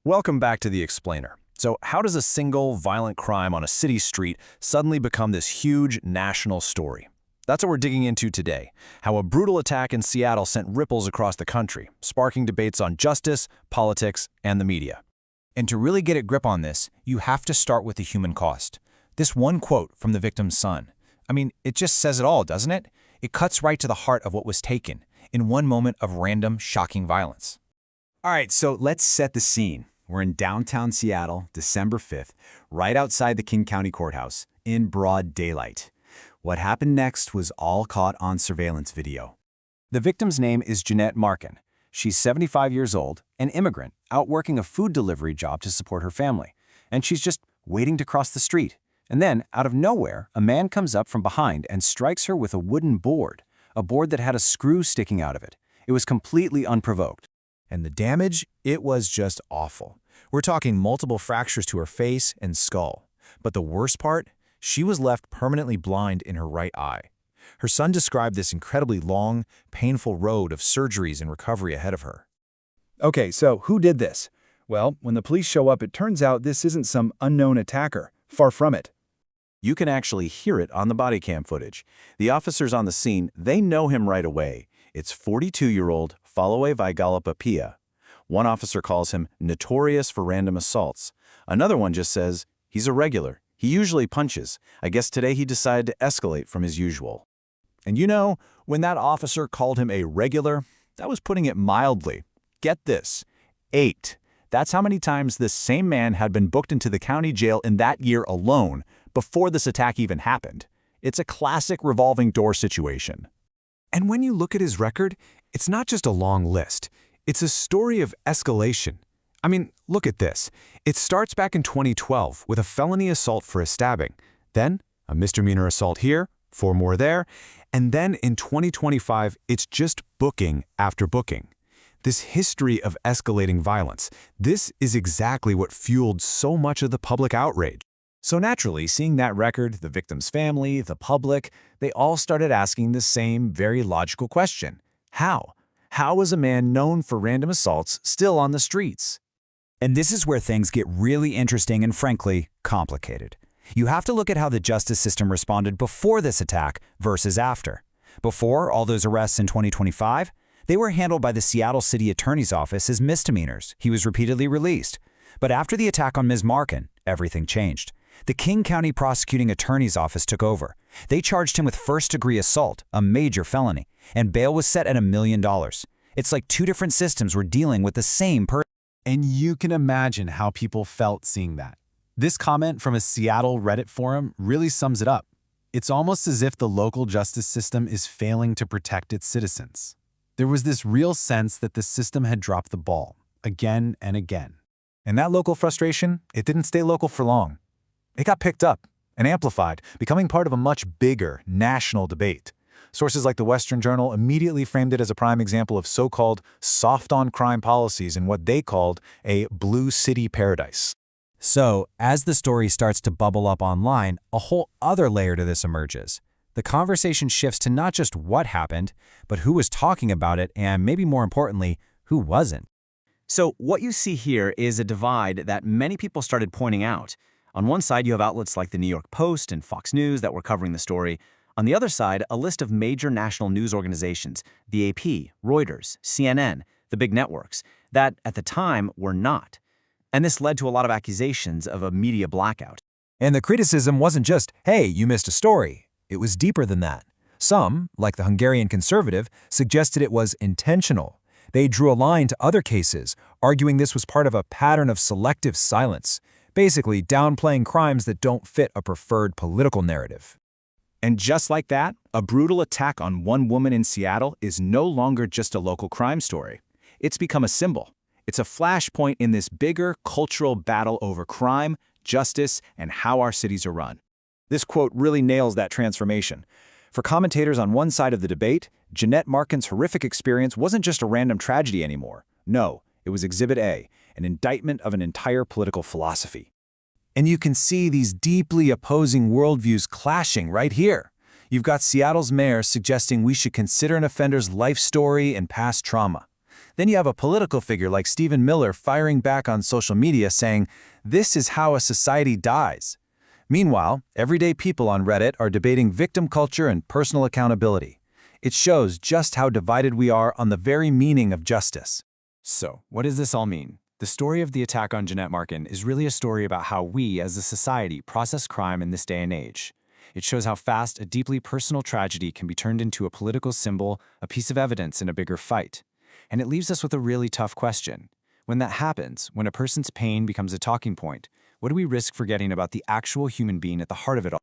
Welcome back to The Explainer. So how does a single violent crime on a city street suddenly become this huge national story? That's what we're digging into today, how a brutal attack in Seattle sent ripples across the country, sparking debates on justice, politics, and the media. And to really get a grip on this, you have to start with the human cost. This one quote from the victim's son. I mean, it just says it all, doesn't it? It cuts right to the heart of what was taken, in one moment of random, shocking violence. All right, so let's set the scene. We're in downtown Seattle, December 5th, right outside the King County Courthouse, in broad daylight. What happened next was all caught on surveillance video. The victim's name is Jeanette Marken. She's 75 years old, an immigrant, out working a food delivery job to support her family. And she's just waiting to cross the street. And then, out of nowhere, a man comes up from behind and strikes her with a wooden board, a board that had a screw sticking out of it. It was completely unprovoked. And the damage, it was just awful. We're talking multiple fractures to her face and skull. But the worst part? She was left permanently blind in her right eye. Her son described this incredibly long, painful road of surgeries and recovery ahead of her. Okay, so who did this? Well, when the police show up, it turns out this isn't some unknown attacker. Far from it. You can actually hear it on the body cam footage. The officers on the scene, they know him right away. It's 42-year-old Faloe Vaigalapapia. One officer calls him Notorious for random assaults. Another one just says, he's a regular. He usually punches. I guess today he decided to escalate from his usual. And you know, when that officer called him a regular, that was putting it mildly. Get this, 8. That's how many times this same man had been booked into the county jail in that year alone, before this attack even happened. It's a classic revolving door situation. And when you look at his record, it's not just a long list. It's a story of escalation. I mean, look at this. It starts back in 2012 with a felony assault for a stabbing. Then, a misdemeanor assault here, 4 more there. And then in 2025, it's just booking after booking. This history of escalating violence, this is exactly what fueled so much of the public outrage. So naturally, seeing that record, the victim's family, the public, they all started asking the same very logical question. How? How was a man known for random assaults still on the streets? And this is where things get really interesting and, frankly, complicated. You have to look at how the justice system responded before this attack versus after. Before all those arrests in 2025, they were handled by the Seattle City Attorney's Office as misdemeanors. He was repeatedly released. But after the attack on Ms. Marken, everything changed. The King County Prosecuting Attorney's Office took over. They charged him with first-degree assault, a major felony, and bail was set at $1 million. It's like 2 different systems were dealing with the same person. And you can imagine how people felt seeing that. This comment from a Seattle Reddit forum really sums it up. It's almost as if the local justice system is failing to protect its citizens. There was this real sense that the system had dropped the ball, again and again. And that local frustration, it didn't stay local for long. It got picked up and amplified, becoming part of a much bigger national debate. Sources like the Western Journal immediately framed it as a prime example of so-called soft-on-crime policies in what they called a blue city paradise. So, as the story starts to bubble up online, a whole other layer to this emerges. The conversation shifts to not just what happened, but who was talking about it and, maybe more importantly, who wasn't. So what you see here is a divide that many people started pointing out. On one side, you have outlets like the New York Post and Fox News that were covering the story. On the other side, a list of major national news organizations, the AP, Reuters, CNN, the big networks, that at the time were not. And this led to a lot of accusations of a media blackout. And the criticism wasn't just, hey, you missed a story. It was deeper than that. Some, like the Hungarian conservative, suggested it was intentional. They drew a line to other cases, arguing this was part of a pattern of selective silence, basically downplaying crimes that don't fit a preferred political narrative. And just like that, a brutal attack on one woman in Seattle is no longer just a local crime story. It's become a symbol. It's a flashpoint in this bigger cultural battle over crime, justice, and how our cities are run. This quote really nails that transformation. For commentators on one side of the debate, Jeanette Marken's horrific experience wasn't just a random tragedy anymore. No, it was Exhibit A, an indictment of an entire political philosophy. And you can see these deeply opposing worldviews clashing right here. You've got Seattle's mayor suggesting we should consider an offender's life story and past trauma. Then you have a political figure like Stephen Miller firing back on social media saying, "This is how a society dies." Meanwhile, everyday people on Reddit are debating victim culture and personal accountability. It shows just how divided we are on the very meaning of justice. So, what does this all mean? The story of the attack on Jeanette Marken is really a story about how we, as a society, process crime in this day and age. It shows how fast a deeply personal tragedy can be turned into a political symbol, a piece of evidence in a bigger fight. And it leaves us with a really tough question. When that happens, when a person's pain becomes a talking point, what do we risk forgetting about the actual human being at the heart of it all?